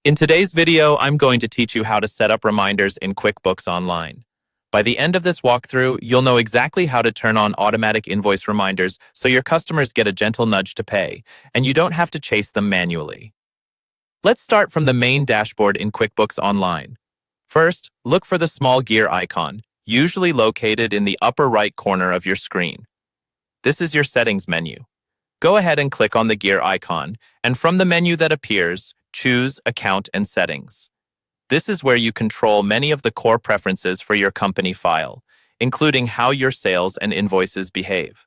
In today's video, I'm going to teach you how to set up reminders in QuickBooks Online. By the end of this walkthrough, you'll know exactly how to turn on automatic invoice reminders so your customers get a gentle nudge to pay, and you don't have to chase them manually. Let's start from the main dashboard in QuickBooks Online. First, look for the small gear icon, usually located in the upper right corner of your screen. This is your settings menu. Go ahead and click on the gear icon, and from the menu that appears, choose Account and Settings. This is where you control many of the core preferences for your company file, including how your sales and invoices behave.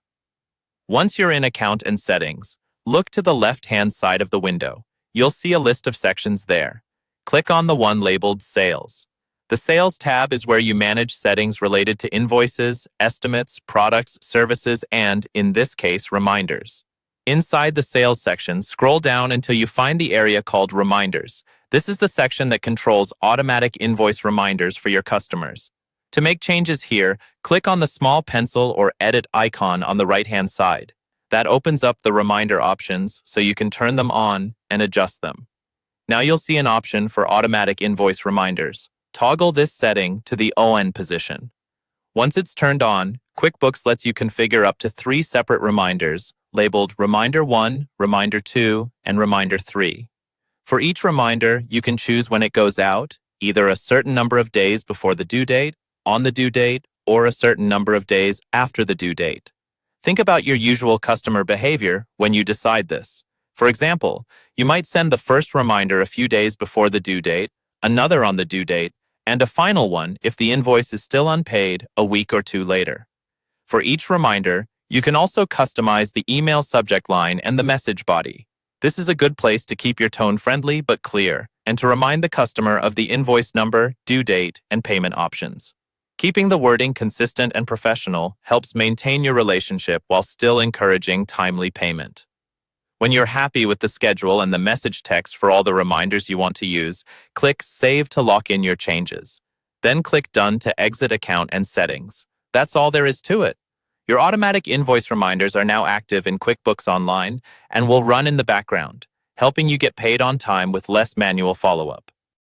Once you're in Account and Settings, look to the left-hand side of the window. You'll see a list of sections there. Click on the one labeled Sales. The Sales tab is where you manage settings related to invoices, estimates, products, services, and, in this case, reminders. Inside the Sales section, scroll down until you find the area called Reminders. This is the section that controls automatic invoice reminders for your customers. To make changes here, click on the small pencil or edit icon on the right-hand side. That opens up the reminder options so you can turn them on and adjust them. Now you'll see an option for automatic invoice reminders. Toggle this setting to the ON position. Once it's turned on, QuickBooks lets you configure up to 3 separate reminders, labeled Reminder 1, Reminder 2, and Reminder 3. For each reminder, you can choose when it goes out, either a certain number of days before the due date, on the due date, or a certain number of days after the due date. Think about your usual customer behavior when you decide this. For example, you might send the first reminder a few days before the due date, another on the due date, and a final one if the invoice is still unpaid a week or 2 later. For each reminder, you can also customize the email subject line and the message body. This is a good place to keep your tone friendly but clear, and to remind the customer of the invoice number, due date, and payment options. Keeping the wording consistent and professional helps maintain your relationship while still encouraging timely payment. When you're happy with the schedule and the message text for all the reminders you want to use, click Save to lock in your changes. Then click Done to exit Account and Settings. That's all there is to it. Your automatic invoice reminders are now active in QuickBooks Online and will run in the background, helping you get paid on time with less manual follow-up.